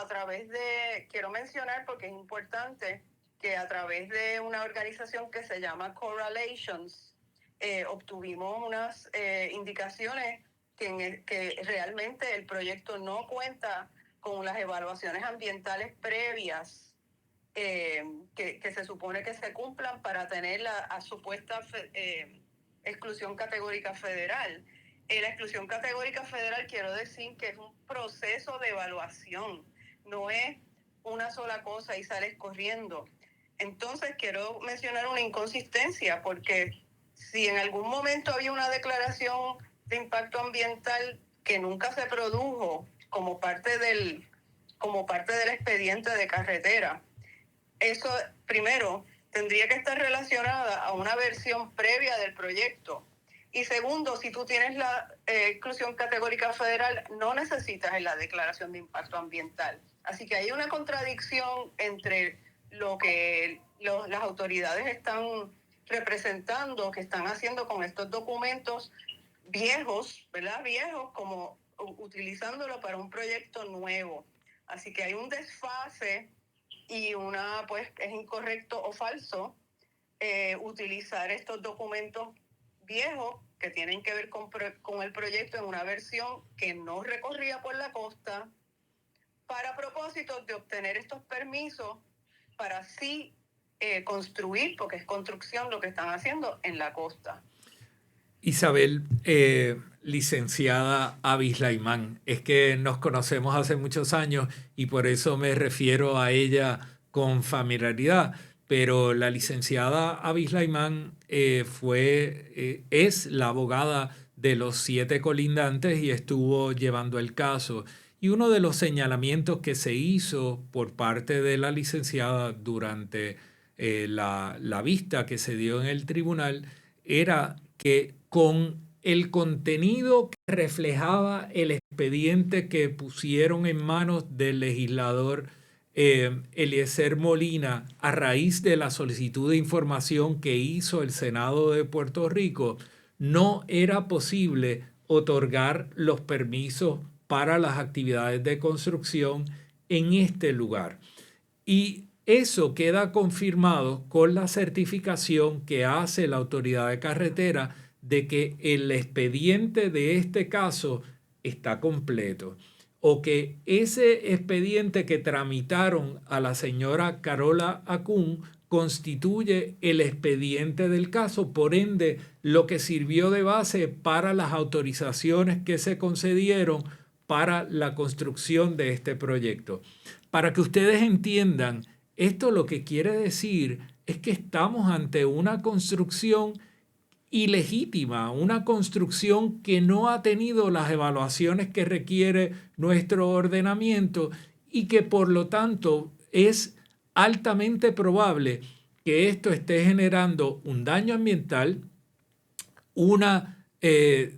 quiero mencionar porque es importante, que a través de una organización que se llama Correlations, obtuvimos unas indicaciones que realmente el proyecto no cuenta con las evaluaciones ambientales previas que se supone que se cumplan para tener la supuesta exclusión categórica federal. La exclusión categórica federal, quiero decir que es un proceso de evaluación, no es una sola cosa y sales corriendo. Entonces quiero mencionar una inconsistencia, porque si en algún momento había una declaración de impacto ambiental que nunca se produjo como parte del expediente de carretera, eso primero tendría que estar relacionada a una versión previa del proyecto. Y segundo, si tú tienes la exclusión categórica federal, no necesitas la declaración de impacto ambiental. Así que hay una contradicción entre lo que las autoridades están representando, que están haciendo con estos documentos viejos, ¿verdad? Viejos, como utilizándolo para un proyecto nuevo. Así que hay un desfase y pues es incorrecto o falso utilizar estos documentos viejos que tienen que ver con el proyecto en una versión que no recorría por la costa para propósitos de obtener estos permisos para así construir, porque es construcción lo que están haciendo en la costa. Isabel, licenciada Avis Laimán, es que nos conocemos hace muchos años y por eso me refiero a ella con familiaridad, pero la licenciada Avis Laimán es la abogada de los 7 colindantes y estuvo llevando el caso. Y uno de los señalamientos que se hizo por parte de la licenciada durante la vista que se dio en el tribunal era que con el contenido que reflejaba el expediente que pusieron en manos del legislador Eliezer Molina a raíz de la solicitud de información que hizo el Senado de Puerto Rico, no era posible otorgar los permisos para las actividades de construcción en este lugar. Y eso queda confirmado con la certificación que hace la autoridad de carretera de que el expediente de este caso está completo, o que ese expediente que tramitaron a la señora Carola Acún constituye el expediente del caso, por ende lo que sirvió de base para las autorizaciones que se concedieron para la construcción de este proyecto. Para que ustedes entiendan, esto lo que quiere decir es que estamos ante una construcción ilegítima, una construcción que no ha tenido las evaluaciones que requiere nuestro ordenamiento y que por lo tanto es altamente probable que esto esté generando un daño ambiental, una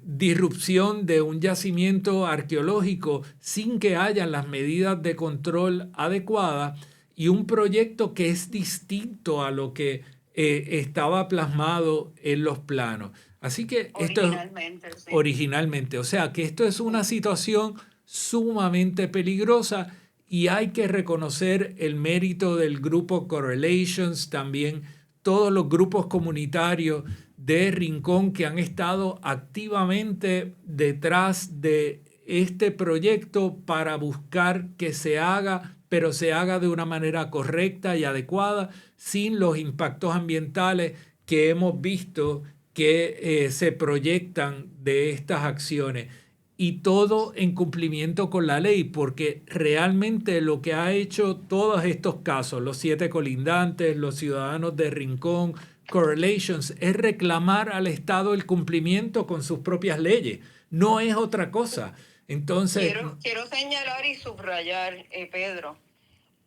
disrupción de un yacimiento arqueológico sin que hayan las medidas de control adecuadas y un proyecto que es distinto a lo que estaba plasmado en los planos. Así que originalmente, o sea que esto es una situación sumamente peligrosa y hay que reconocer el mérito del grupo Correlations, también todos los grupos comunitarios de Rincón que han estado activamente detrás de este proyecto para buscar que se haga, pero se haga de una manera correcta y adecuada, sin los impactos ambientales que hemos visto que se proyectan de estas acciones. Y todo en cumplimiento con la ley, porque realmente lo que ha hecho todos estos casos, los 7 colindantes, los ciudadanos de Rincón, Correlations, es reclamar al Estado el cumplimiento con sus propias leyes. No es otra cosa. Entonces, quiero señalar y subrayar, Pedro,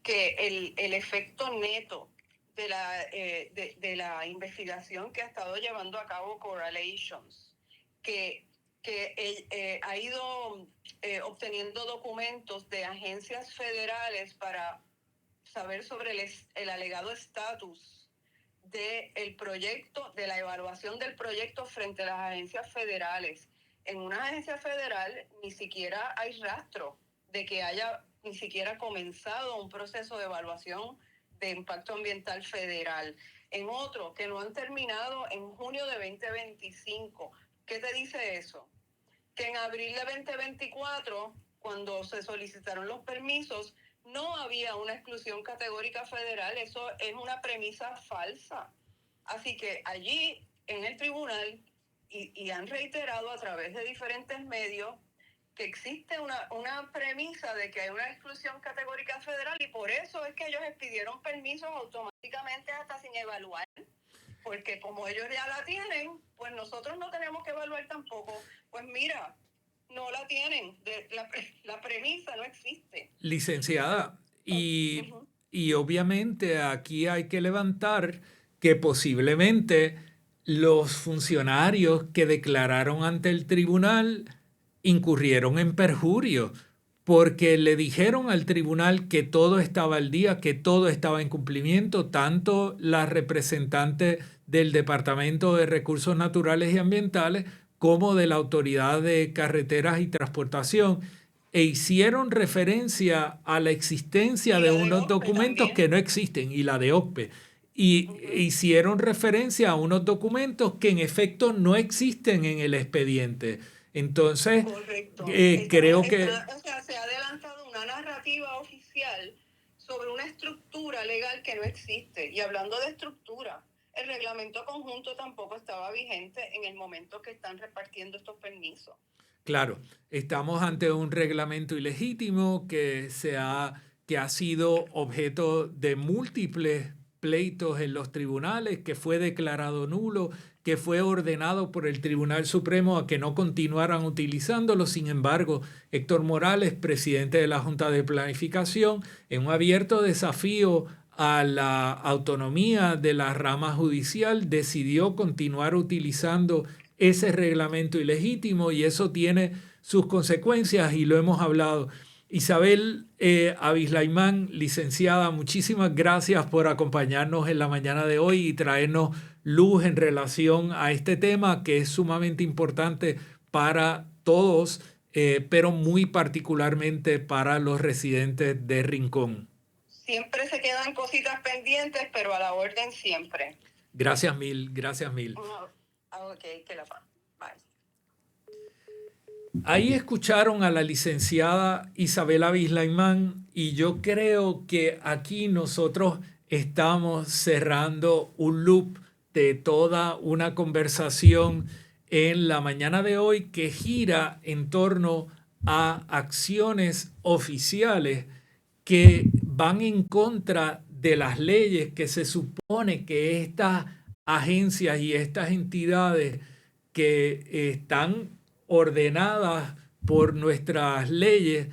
que el efecto neto de la investigación que ha estado llevando a cabo Correlations, que ha ido obteniendo documentos de agencias federales para saber sobre el alegado estatus del proyecto, de la evaluación del proyecto frente a las agencias federales. En una agencia federal ni siquiera hay rastro de que haya ni siquiera comenzado un proceso de evaluación de impacto ambiental federal. En otro, que no han terminado en junio de 2025. ¿Qué te dice eso? Que en abril de 2024, cuando se solicitaron los permisos, no había una exclusión categórica federal. Eso es una premisa falsa. Así que allí, en el tribunal, y han reiterado a través de diferentes medios, que existe una premisa de que hay una exclusión categórica federal y por eso es que ellos pidieron permisos automáticamente hasta sin evaluar, porque como ellos ya la tienen, pues nosotros no tenemos que evaluar tampoco. Pues mira, no la tienen, la premisa no existe. Licenciada, y obviamente aquí hay que levantar que posiblemente los funcionarios que declararon ante el tribunal incurrieron en perjurio porque le dijeron al tribunal que todo estaba al día, que todo estaba en cumplimiento, tanto la representante del Departamento de Recursos Naturales y Ambientales como de la Autoridad de Carreteras y Transportación, e hicieron referencia a la existencia de unos documentos que no existen, y la de OCPE. y hicieron referencia a unos documentos que en efecto no existen en el expediente. Entonces, Correcto. creo que... O sea, se ha adelantado una narrativa oficial sobre una estructura legal que no existe. Y hablando de estructura, el reglamento conjunto tampoco estaba vigente en el momento que están repartiendo estos permisos. Claro, estamos ante un reglamento ilegítimo que ha sido objeto de múltiples pleitos en los tribunales, que fue declarado nulo, que fue ordenado por el Tribunal Supremo a que no continuaran utilizándolo. Sin embargo, Héctor Morales, presidente de la Junta de Planificación, en un abierto desafío a la autonomía de la rama judicial, decidió continuar utilizando ese reglamento ilegítimo, y eso tiene sus consecuencias y lo hemos hablado. Isabel Abislaimán, licenciada, muchísimas gracias por acompañarnos en la mañana de hoy y traernos luz en relación a este tema que es sumamente importante para todos, pero muy particularmente para los residentes de Rincón. Siempre se quedan cositas pendientes, pero a la orden siempre. Gracias mil, gracias mil. Ok, que la paz. Bye. Ahí escucharon a la licenciada Isabel Abislaimán y yo creo que aquí nosotros estamos cerrando un loop de toda una conversación en la mañana de hoy que gira en torno a acciones oficiales que van en contra de las leyes que se supone que estas agencias y estas entidades que están ordenadas por nuestras leyes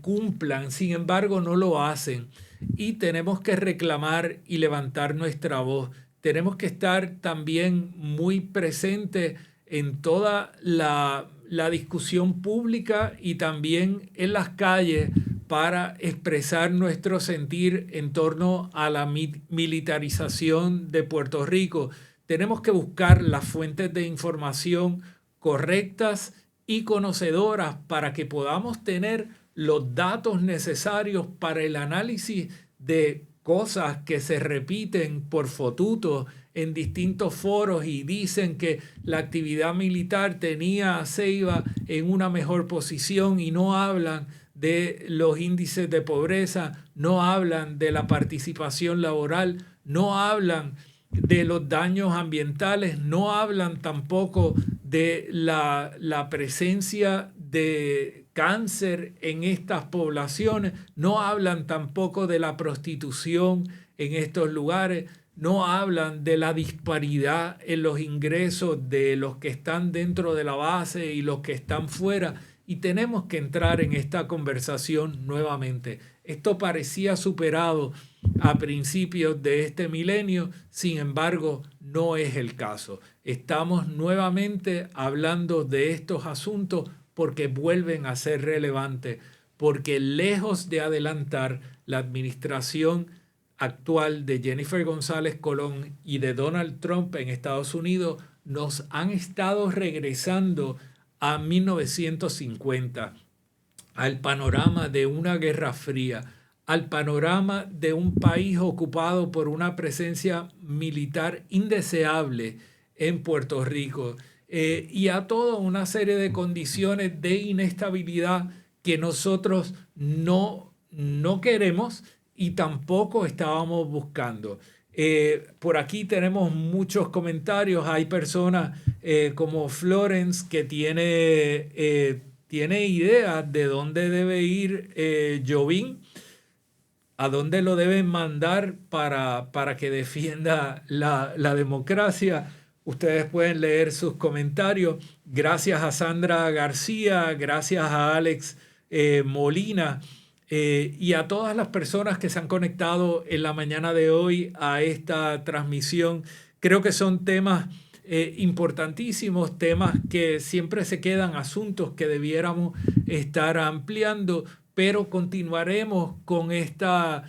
cumplan. Sin embargo, no lo hacen y tenemos que reclamar y levantar nuestra voz. Tenemos que estar también muy presentes en toda la discusión pública y también en las calles para expresar nuestro sentir en torno a la militarización de Puerto Rico. Tenemos que buscar las fuentes de información correctas y conocedoras para que podamos tener los datos necesarios para el análisis de cosas que se repiten por fotutos en distintos foros y dicen que la actividad militar tenía a Ceiba en una mejor posición y no hablan de los índices de pobreza, no hablan de la participación laboral, no hablan de los daños ambientales, no hablan tampoco de la presencia de cáncer en estas poblaciones, no hablan tampoco de la prostitución en estos lugares, no hablan de la disparidad en los ingresos de los que están dentro de la base y los que están fuera. Y tenemos que entrar en esta conversación nuevamente. Esto parecía superado a principios de este milenio, sin embargo, no es el caso. Estamos nuevamente hablando de estos asuntos porque vuelven a ser relevantes, porque lejos de adelantar la administración actual de Jennifer González Colón y de Donald Trump en Estados Unidos, nos han estado regresando a 1950, al panorama de una guerra fría, al panorama de un país ocupado por una presencia militar indeseable en Puerto Rico y a toda una serie de condiciones de inestabilidad que nosotros no queremos y tampoco estábamos buscando. Por aquí tenemos muchos comentarios. Hay personas como Florence que tiene ideas de dónde debe ir Jovín, a dónde lo deben mandar para que defienda la democracia. Ustedes pueden leer sus comentarios. Gracias a Sandra García, gracias a Alex Molina. Y a todas las personas que se han conectado en la mañana de hoy a esta transmisión. Creo que son temas importantísimos, temas que siempre se quedan, asuntos que debiéramos estar ampliando, pero continuaremos con esta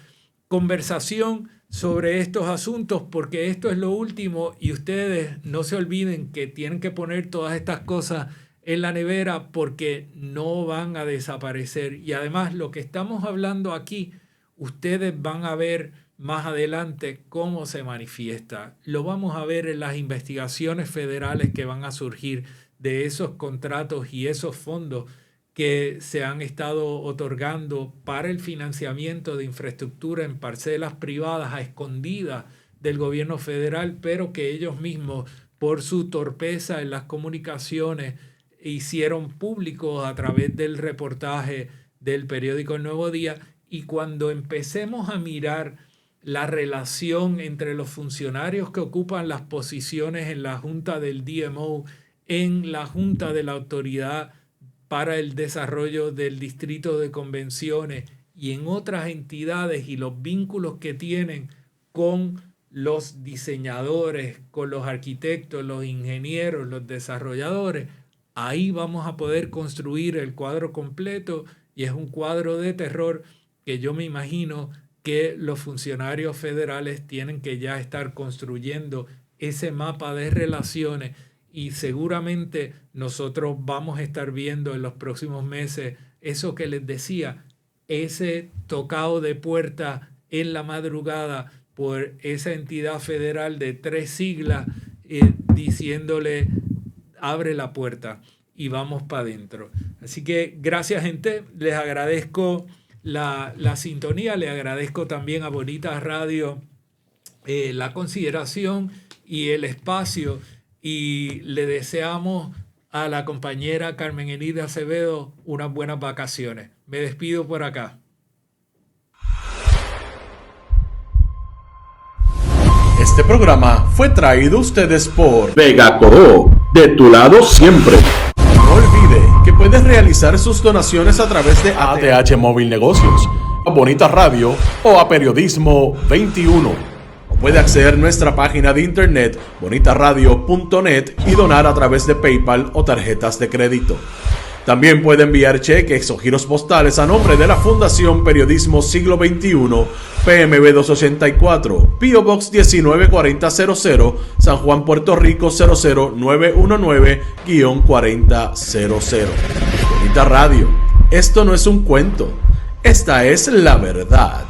conversación sobre estos asuntos porque esto es lo último y ustedes no se olviden que tienen que poner todas estas cosas en la nevera porque no van a desaparecer. Y además lo que estamos hablando aquí, ustedes van a ver más adelante cómo se manifiesta. Lo vamos a ver en las investigaciones federales que van a surgir de esos contratos y esos fondos que se han estado otorgando para el financiamiento de infraestructura en parcelas privadas a escondidas del gobierno federal, pero que ellos mismos, por su torpeza en las comunicaciones, hicieron públicos a través del reportaje del periódico El Nuevo Día. Y cuando empecemos a mirar la relación entre los funcionarios que ocupan las posiciones en la Junta del DMO, en la Junta de la Autoridad para el Desarrollo del Distrito de Convenciones y en otras entidades, y los vínculos que tienen con los diseñadores, con los arquitectos, los ingenieros, los desarrolladores, ahí vamos a poder construir el cuadro completo, y es un cuadro de terror que yo me imagino que los funcionarios federales tienen que ya estar construyendo ese mapa de relaciones, y seguramente nosotros vamos a estar viendo en los próximos meses eso que les decía, ese tocado de puerta en la madrugada por esa entidad federal de 3 siglas diciéndole abre la puerta y vamos para adentro. Así que gracias, gente, les agradezco la sintonía, le agradezco también a Bonita Radio la consideración y el espacio, y le deseamos a la compañera Carmen Enida Acevedo unas buenas vacaciones. Me despido por acá. Este programa fue traído a ustedes por Vega Coop, de tu lado siempre. No olvide que puedes realizar sus donaciones a través de ATH Móvil Negocios, a Bonita Radio o a Periodismo 21. O puede acceder a nuestra página de internet bonitaradio.net y donar a través de PayPal o tarjetas de crédito. También puede enviar cheques o giros postales a nombre de la Fundación Periodismo Siglo XXI, PMB 284, P.O. Box 194000, San Juan, Puerto Rico 00919-4000. Bonita Radio, esto no es un cuento, esta es la verdad.